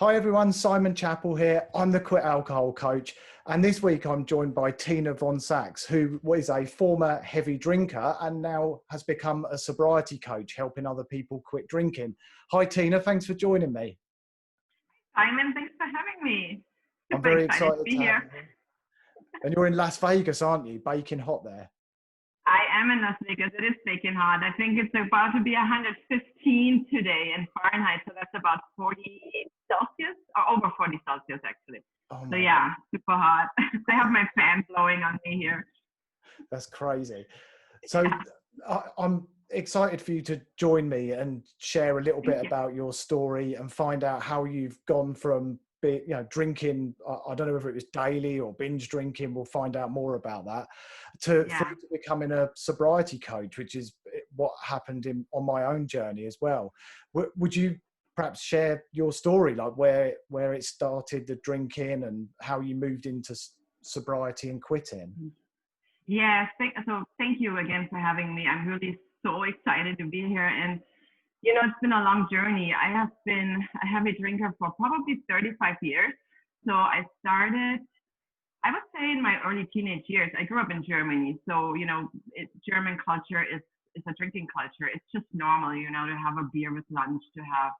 Hi everyone, Simon Chapple here. I'm the Quit Alcohol Coach, and this week I'm joined by Tina Von Sachs, who was a former heavy drinker and now has become a sobriety coach, helping other people quit drinking. Hi Tina, thanks for joining me. Simon, thanks for having me. I'm Super very excited excited to be to have here. you. And you're in Las Vegas, aren't you? Baking hot there. I am in Las Vegas. It is baking hot. I think it's about to be 115 today in Fahrenheit, so that's about 40 Celsius, or over 40 Celsius actually. Oh So my yeah, God. super hot. I have my fan blowing on me here. That's crazy. So Yeah. I'm excited for you to join me and share a little bit Thank you. about your story and find out how you've gone from drinking, I don't know whether it was daily or binge drinking, we'll find out more about that, through Yeah. to becoming a sobriety coach, which is what happened on my own journey as well. Would you perhaps share your story, like where it started, the drinking, and how you moved into sobriety and quitting? Yeah. So thank you again for having me. I'm really so excited to be here. And you know, it's been a long journey. I have been a heavy drinker for probably 35 years. So I started, I would say, in my early teenage years. I grew up in Germany. So, you know, German culture is a drinking culture. It's just normal, you know, to have a beer with lunch, to have,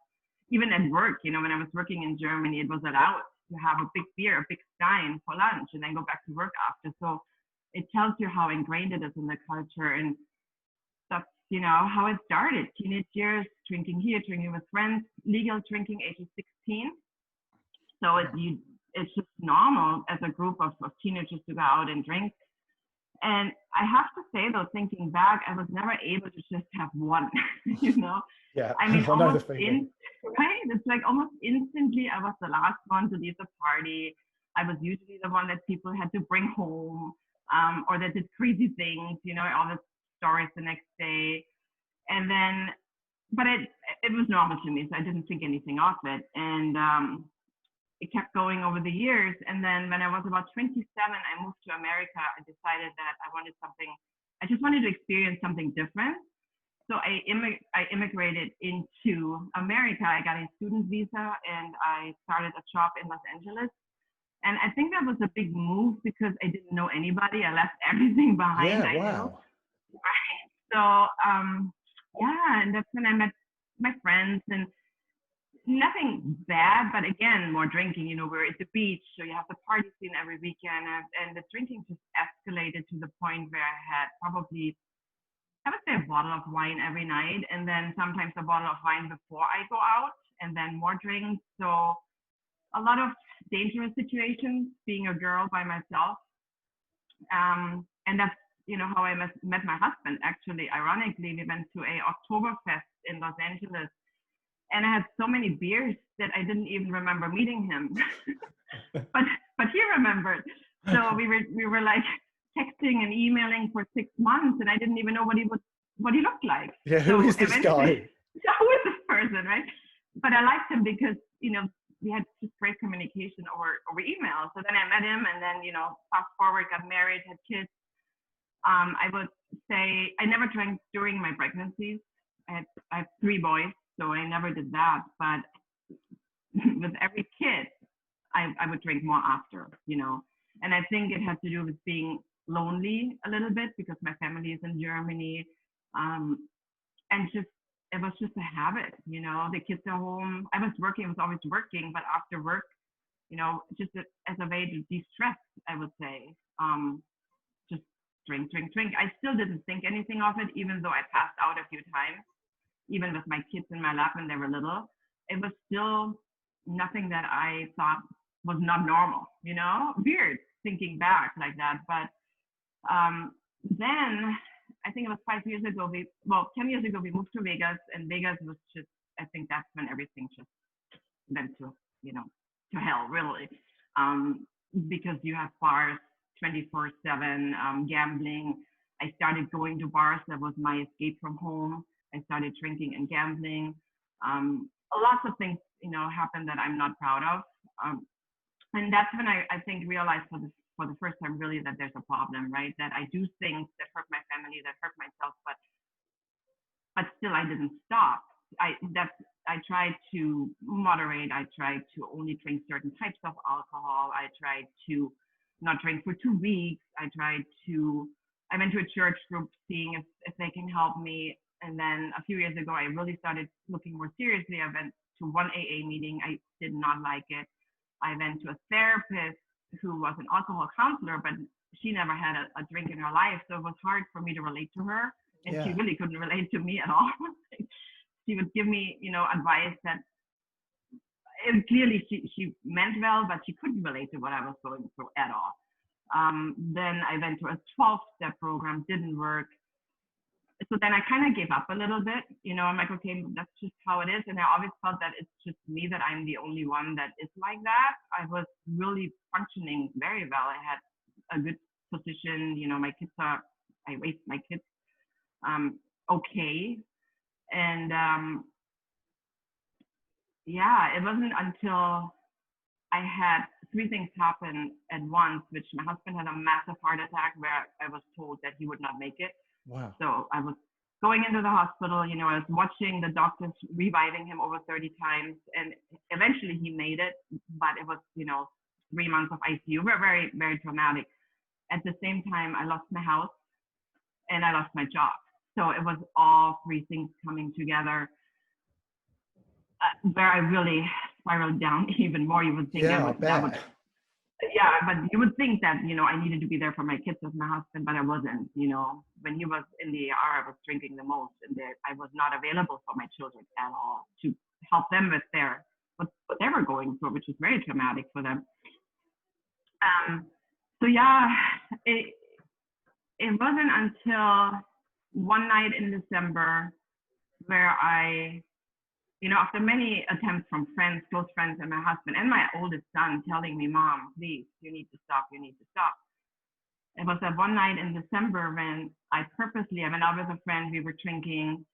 even at work, you know, when I was working in Germany, it was allowed to have a big beer, a big stein for lunch, and then go back to work after. So it tells you how ingrained it is in the culture. And that's, you know, how it started. Teenage years, drinking here, drinking with friends, legal drinking, age of 16. So it's just normal as a group of teenagers to go out and drink. And I have to say, though, thinking back, I was never able to just have one, you know? Yeah, I mean, I know the almost feeling. right? It's like almost instantly I was the last one to leave the party. I was usually the one that people had to bring home, or that did crazy things, you know, all the stories the next day. And then, but it was normal to me, so I didn't think anything of it. And it kept going over the years. And then when I was about 27, I moved to America. I decided that I just wanted to experience something different. So I immigrated into America. I got a student visa and I started a shop in Los Angeles. And I think that was a big move because I didn't know anybody. I left everything behind Yeah, I knew. wow. Right. So yeah, and that's when I met my friends, and nothing bad, but again, more drinking. You know, we're at the beach, so you have the party scene every weekend, and the drinking just escalated to the point where I had probably, I would say, a bottle of wine every night, and then sometimes a bottle of wine before I go out, and then more drinks. So a lot of dangerous situations being a girl by myself. And that's, you know, how I met my husband. Actually, ironically, we went to a Oktoberfest in Los Angeles, and I had so many beers that I didn't even remember meeting him. but he remembered. So we were like texting and emailing for 6 months, and I didn't even know what he looked like. Yeah, who So is this guy? who is this person, right? But I liked him because, you know, we had just great communication over email. So then I met him, and then, you know, fast forward, got married, had kids. I would say I never drank during my pregnancies. I have 3 boys, so I never did that. But with every kid, I would drink more after, you know. And I think it had to do with being lonely a little bit because my family is in Germany. And just, it was just a habit, you know. The kids are home. I was always working, but after work, you know, just as a way to de-stress, I would say. Just drink. I still didn't think anything of it, even though I passed out a few times, even with my kids in my lap when they were little. It was still nothing that I thought was not normal, you know? Weird thinking back like that. But then I think it was 5 years ago, 10 years ago, we moved to Vegas, and Vegas was just, I think that's when everything just went to, you know, to hell, really. Because you have bars 24/7, gambling. I started going to bars. That was my escape from home. I started drinking and gambling. Lots of things, you know, happened that I'm not proud of. And that's when I think realized for the first time really that there's a problem, right? That I do things that hurt my family, that hurt myself, but still I didn't stop. I tried to moderate. I tried to only drink certain types of alcohol. I tried to not drink for 2 weeks. I went to a church group seeing if they can help me. And then a few years ago, I really started looking more seriously. I went to one AA meeting. I did not like it. I went to a therapist who was an alcohol counselor, but she never had a drink in her life. So it was hard for me to relate to her. And she really couldn't relate to me at all. She would give me, advice that clearly she meant well, but she couldn't relate to what I was going through at all. Then I went to a 12-step program, didn't work. So then I kind of gave up a little bit. I'm like, okay, that's just how it is. And I always felt that it's just me, that I'm the only one that is like that. I was really functioning very well. I had a good position. I raised my kids okay. And it wasn't until I had 3 things happen at once, which my husband had a massive heart attack where I was told that he would not make it. Wow. So I was going into the hospital, I was watching the doctors reviving him over 30 times, and eventually he made it, but it was, 3 months of ICU. Were very, very traumatic. At the same time, I lost my house and I lost my job. So it was all 3 things coming together, where I really spiraled down even more. You would think but you would think that, I needed to be there for my kids with my husband, but I wasn't. When he was in the ER, I was drinking the most, and I was not available for my children at all to help them with what they were going through, which was very traumatic for them. It wasn't until one night in December where I, after many attempts from friends, close friends, and my husband and my oldest son telling me, Mom, please, you need to stop. It was that one night in December when I went out with a friend, we were drinking,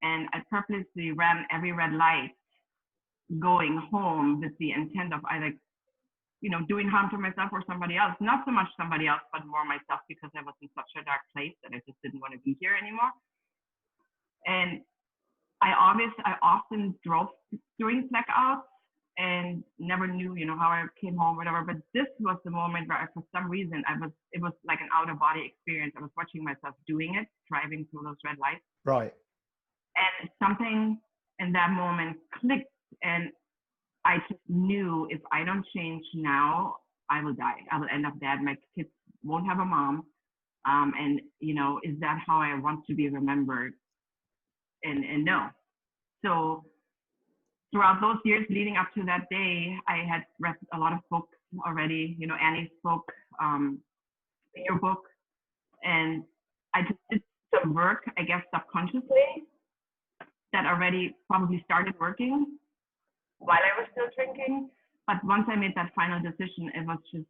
and I purposely ran every red light going home with the intent of either, doing harm to myself or somebody else. Not so much somebody else, but more myself, because I was in such a dark place that I just didn't want to be here anymore. And I often drove during blackouts and never knew, how I came home, whatever. But this was the moment where for some reason, it was like an out of body experience. I was watching myself doing it, driving through those red lights. Right. And something in that moment clicked, and I just knew if I don't change now, I will die. I will end up dead. My kids won't have a mom. And, is that how I want to be remembered? And no. So throughout those years leading up to that day, I had read a lot of books already, Annie's book, your book, and I just did some work, I guess, subconsciously that already probably started working while I was still drinking. But once I made that final decision, it was just,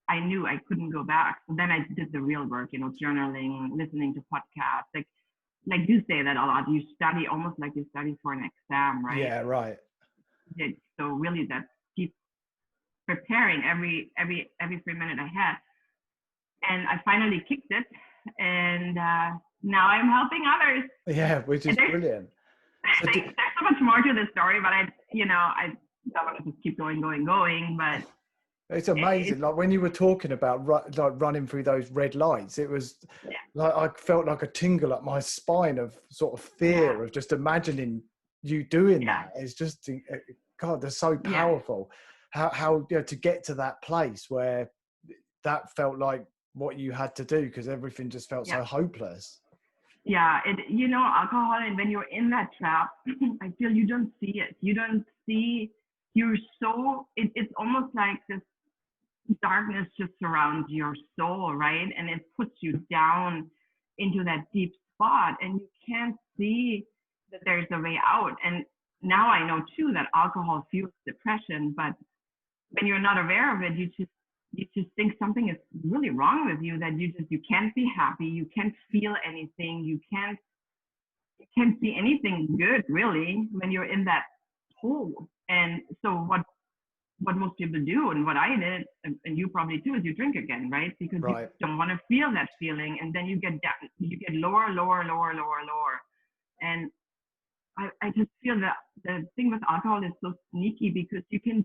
I knew I couldn't go back. So then I did the real work, journaling, listening to podcasts, like you say that a lot. You study almost like you study for an exam, right? Yeah, right. So really, that keep preparing every 3 minutes I had, and I finally kicked it, and now I'm helping others. Yeah, which is brilliant. There's so much more to the story, but I don't want to just keep going, but. It's amazing. Like when you were talking about running through those red lights, it was like I felt like a tingle up my spine of sort of fear of just imagining you doing that. It's just, God, they're so powerful. How to get to that place where that felt like what you had to do, because everything just felt so hopeless. Yeah, alcohol, and when you're in that trap, I feel you don't see it. You don't see. It's almost like this darkness just surrounds your soul, right? And it puts you down into that deep spot, and you can't see that there's a way out. And now I know too that alcohol fuels depression, but when you're not aware of it, you just think something is really wrong with you, that you can't be happy, you can't feel anything, you can't see anything good really when you're in that hole. And so what most people do, and what I did, and you probably too, is you drink again, right? Because you don't want to feel that feeling, and then you get down, you get lower. And I just feel that the thing with alcohol is so sneaky because you can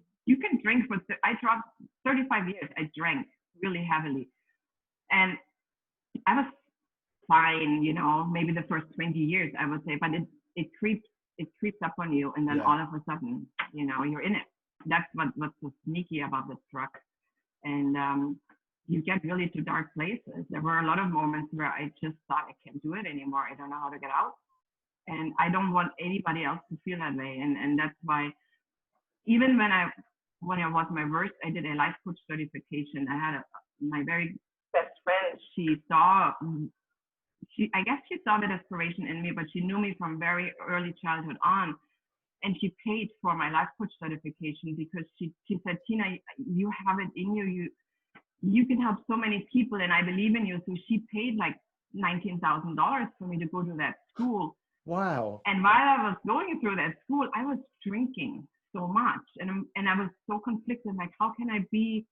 drink for, I dropped 35 years. I drank really heavily, and I was fine, you know, maybe the first 20 years, I would say, but it creeps up on you. And then all of a sudden, you know, you're in it. That's what's so sneaky about this drug. And you get really to dark places. There were a lot of moments where I just thought, I can't do it anymore. I don't know how to get out. And I don't want anybody else to feel that way. And that's why, even when I was my worst, I did a life coach certification. I had my very best friend, I guess she saw the desperation in me, but she knew me from very early childhood on. And she paid for my life coach certification because she said, Tina, you have it in you. You can help so many people, and I believe in you. So she paid like $19,000 for me to go to that school. Wow. And while I was going through that school, I was drinking so much. And I was so conflicted, like, how can I be?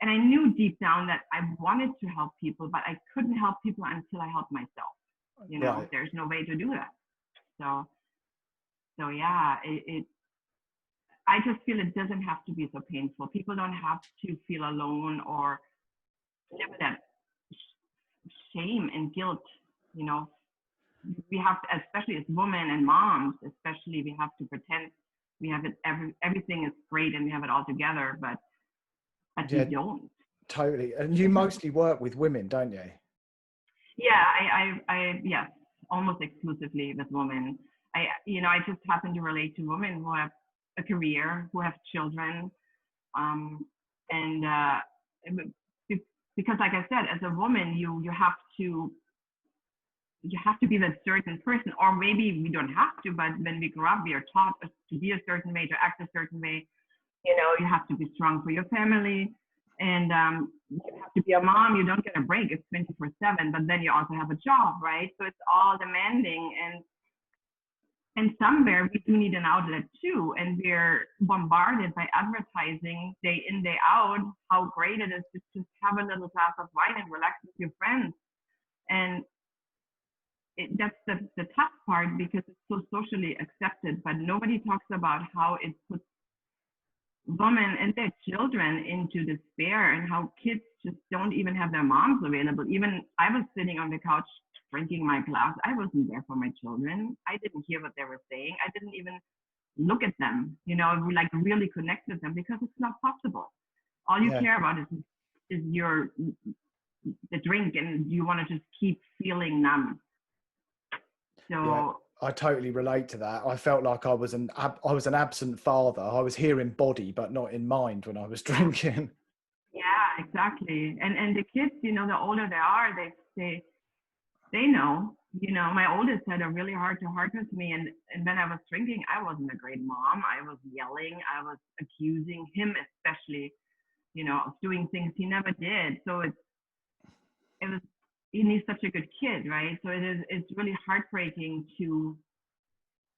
And I knew deep down that I wanted to help people, but I couldn't help people until I helped myself. You know, there's no way to do that. So yeah, I just feel it doesn't have to be so painful. People don't have to feel alone or live with that shame and guilt. You know, we have to, especially as women and moms, especially, we have to pretend we have it, everything is great and we have it all together, but you don't. Totally. And you mostly work with women, don't you? Yeah, I yes, almost exclusively with women. I just happen to relate to women who have a career, who have children, and because, like I said, as a woman, you have to be that certain person, or maybe we don't have to, but when we grow up, we are taught to be a certain way, to act a certain way. You know, you have to be strong for your family, and you have to be a mom. You don't get a break. It's 24/7, but then you also have a job, right? So it's all demanding, and somewhere we do need an outlet too. And we're bombarded by advertising day in, day out, how great it is to just have a little glass of wine and relax with your friends. And that's the tough part, because it's so socially accepted, but nobody talks about how it puts women and their children into despair, and how kids just don't even have their moms available. Even I was sitting on the couch drinking my glass. I wasn't there for my children. I didn't hear what they were saying. I didn't even look at them, you know, like really connect with them, because it's not possible. All you care about is the drink, and you want to just keep feeling numb. So I totally relate to that. I felt like I was an absent father. I was here in body, but not in mind when I was drinking. Yeah, exactly. And the kids, you know, the older they are, they know. You know, my oldest had a really heart-to-heart with me, and when I was drinking, I wasn't a great mom. I was yelling. I was accusing him, especially, you know, of doing things he never did. So it was. He's such a good kid, right? So it's really heartbreaking to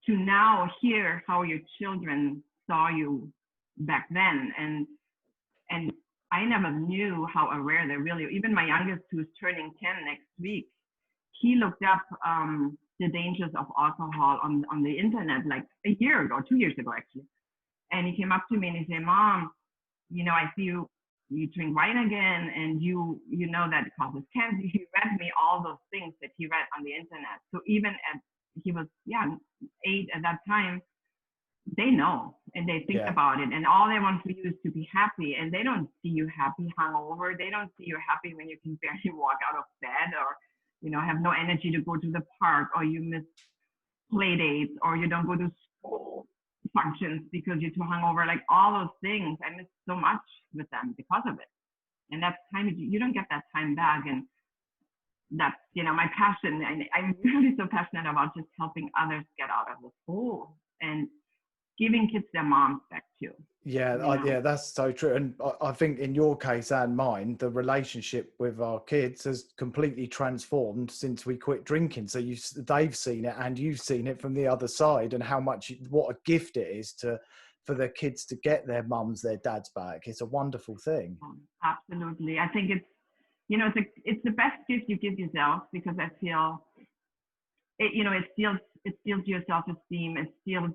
now hear how your children saw you back then. And I never knew how aware they really, even my youngest, who's turning 10 next week, he looked up the dangers of alcohol on the internet like a year ago, 2 years ago, actually. And he came up to me and he said, Mom, you know, I see you drink wine again, and you know that it causes cancer. He read me all those things that he read on the internet. So even he was 8 at that time, they know and they think about it, and all they want for you is to be happy. And they don't see you happy hungover. They don't see you happy when you can barely walk out of bed, or, you know, have no energy to go to the park, or you miss play dates, or you don't go to school functions because you're too hungover. Like all those things, I miss so much with them because of it. And that's time you don't get that time back. And that's, you know, my passion. And I'm really so passionate about just helping others get out of this hole and giving kids their moms back too. Yeah, that's so true. And I think in your case and mine, the relationship with our kids has completely transformed since we quit drinking. So they've seen it, and you've seen it from the other side, and what a gift it is for the kids to get their mums, their dads back. It's a wonderful thing. Absolutely. I think it's, you know, it's the best gift you give yourself, because I feel it, you know, it feels it steals your self-esteem. It steals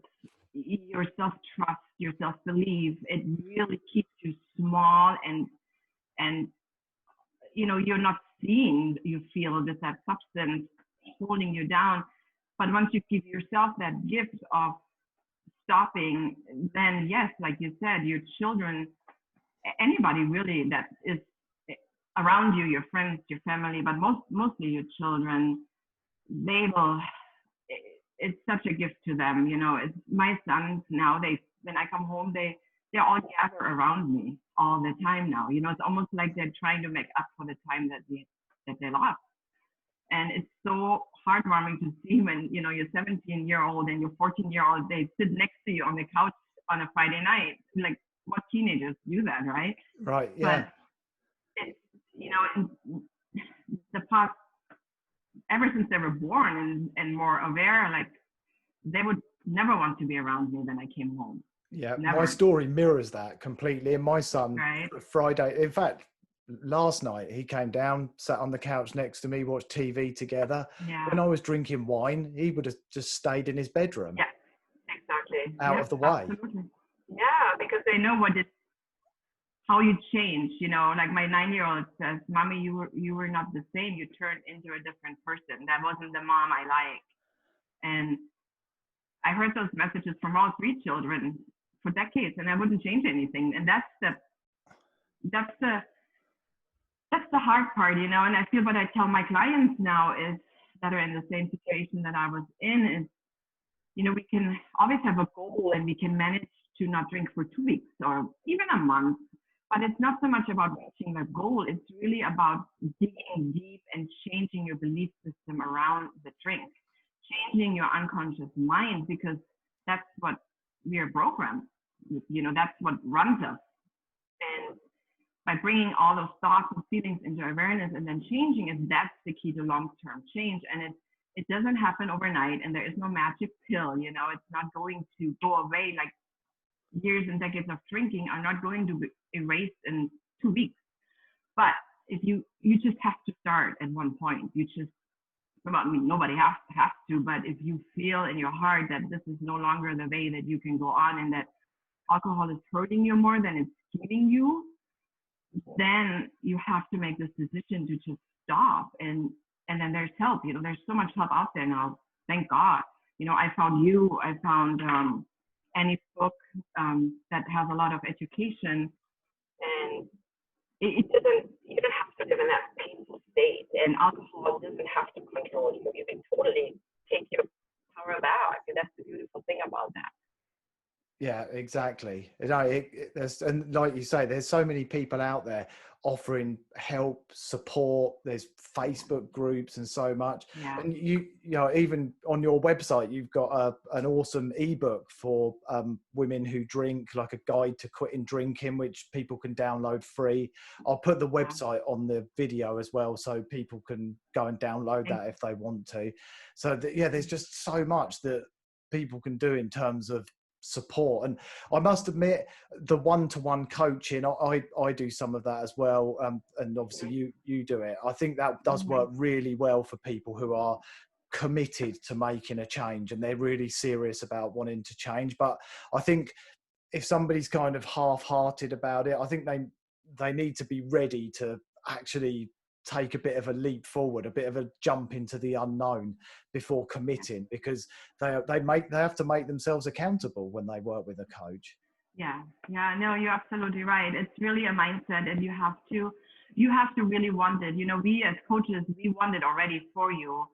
your self-trust, your self-belief. It really keeps you small, and you're not seen. You feel that substance holding you down. But once you give yourself that gift of stopping, then yes, like you said, your children, anybody really that is around you, your friends, your family, but mostly your children, they will. It's such a gift to them. It's my sons now. When I come home, they're all gather around me all the time now. It's almost like they're trying to make up for the time that they lost. And it's so heartwarming to see when, your 17-year-old and your 14-year-old, they sit next to you on the couch on a Friday night. Like, what teenagers do that, right? Right, yeah. But it's, in the past, ever since they were born and more aware, like, they would never want to be around me when I came home. Yeah, never. My story mirrors that completely. And my son, right. Friday, in fact, last night he came down, sat on the couch next to me, watched TV together. Yeah. When I was drinking wine, he would have just stayed in his bedroom. Yeah, exactly. Out of the way. Absolutely. Yeah, because they know how you change. Like my 9-year-old says, "Mommy, you were not the same. You turned into a different person. That wasn't the mom I like." And I heard those messages from all 3 children for decades, and I wouldn't change anything. And that's the hard part, And I feel what I tell my clients now is that are in the same situation that I was in is, we can always have a goal and we can manage to not drink for 2 weeks or even a month, but it's not so much about reaching the goal. It's really about digging deep and changing your belief system around the drink, changing your unconscious mind, because that's what we are programmed with, that's what runs us. And by bringing all those thoughts and feelings into awareness and then changing it, that's the key to long-term change. And it doesn't happen overnight, and there is no magic pill. It's not going to go away. Like, years and decades of drinking are not going to be erased in 2 weeks. But if you just have to start at one point. Nobody has to, but if you feel in your heart that this is no longer the way that you can go on, and that alcohol is hurting you more than it's healing you, then you have to make this decision to just stop. And then there's help. There's so much help out there now. Thank God. I found you. I found Annie's book that has a lot of education, and you don't have to live in that painful state. And alcohol doesn't have to control you. You can totally take your power back. And that's the beautiful thing about that. Yeah, exactly. And like you say, there's so many people out there offering help, support. There's Facebook groups and so much. Yeah. And even on your website, you've got an awesome ebook for women who drink, like a guide to quitting drinking, which people can download free. I'll put the website on the video as well, so people can go and download that if they want to. So there's just so much that people can do in terms of support. And I must admit, the one-to-one coaching, I do some of that as well, and obviously you do it. I think that does work really well for people who are committed to making a change and they're really serious about wanting to change. But I think if somebody's kind of half-hearted about it, I think they need to be ready to actually take a bit of a leap forward, a bit of a jump into the unknown before committing, because they have to make themselves accountable when they work with a coach. Yeah, no, you're absolutely right. It's really a mindset, and you have to really want it. We as coaches, we want it already for you,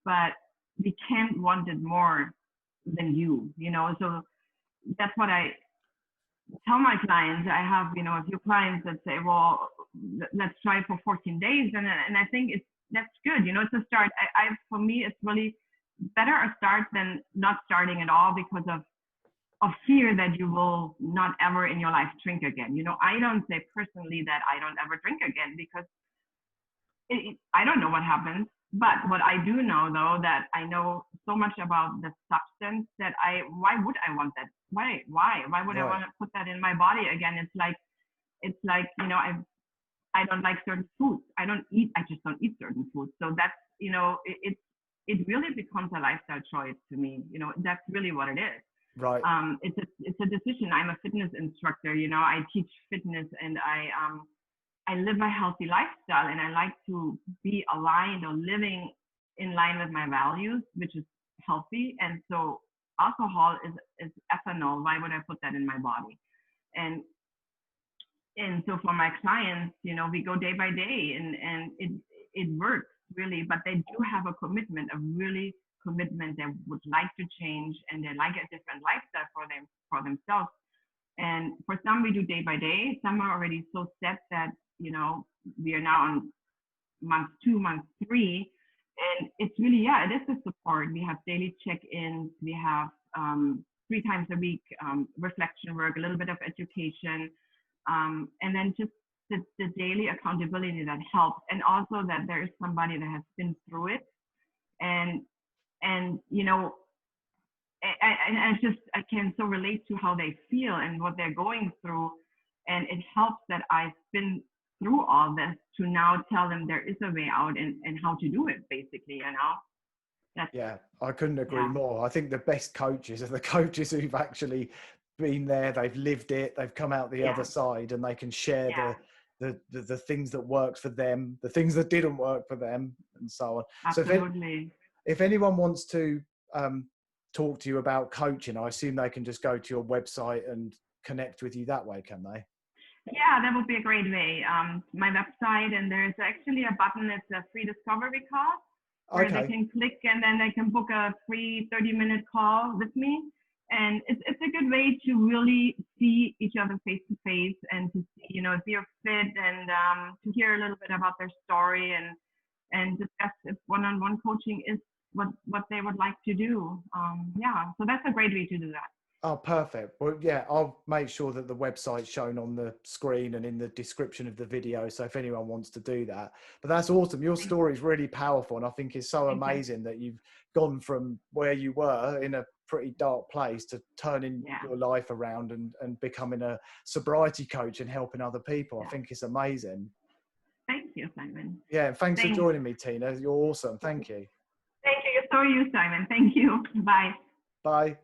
but we can't want it more than you. So that's what I tell my clients. I have, a few clients that say, well, let's try for 14 days. And I think that's good. It's a start. For me, it's really better a start than not starting at all, because of fear that you will not ever in your life drink again. I don't say personally that I don't ever drink again, because I don't know what happens. But what I do know, though, that I know so much about the substance that why would I want that? Why would I want to put that in my body again? It's like, I don't like certain foods. I just don't eat certain foods. So that's, it really becomes a lifestyle choice to me. You know, that's really what it is. Right. It's a decision. I'm a fitness instructor. You know, I teach fitness, and I live a healthy lifestyle, and I like to be aligned or living in line with my values, which is healthy. And so alcohol is ethanol. Why would I put that in my body? And so for my clients, you know, we go day by day, and it works really, but they do have a commitment, a really commitment. They would like to change, and they like a different lifestyle for themselves. And for some, we do day by day. Some are already so set that, you know, we are now on month 2, month 3. And it's really, yeah, it is the support. We have daily check-ins. We have 3 times a week reflection work, a little bit of education, and then just the daily accountability that helps. And also that there is somebody that has been through it. And you know, I can so relate to how they feel and what they're going through. And it helps that I've been through all this to now tell them there is a way out, and how to do it, basically, you know. Yeah, I couldn't agree more. I think the best coaches are the coaches who've actually been there, they've lived it, they've come out the other side, and they can share the things that worked for them, the things that didn't work for them, and so on. Absolutely. So if anyone wants to talk to you about coaching, I assume they can just go to your website and connect with you that way, can they? Yeah, that would be a great way. My website, and there's actually a button. It's a free discovery call where they can click, and then they can book a free 30-minute call with me. And it's a good way to really see each other face to face, and to see, you know, if you're fit, and to hear a little bit about their story, and discuss if one-on-one coaching is what they would like to do. Yeah, so that's a great way to do that. Oh, perfect. Well, yeah, I'll make sure that the website's shown on the screen and in the description of the video. So if anyone wants to do that, but that's awesome. Your story is really powerful. And I think it's so amazing that you've gone from where you were in a pretty dark place to turning your life around and becoming a sobriety coach and helping other people. I think it's amazing. Thank you, Simon. Yeah. Thanks for joining me, Tina. You're awesome. Thank you. Thank you. So are you, Simon. Thank you. Bye. Bye.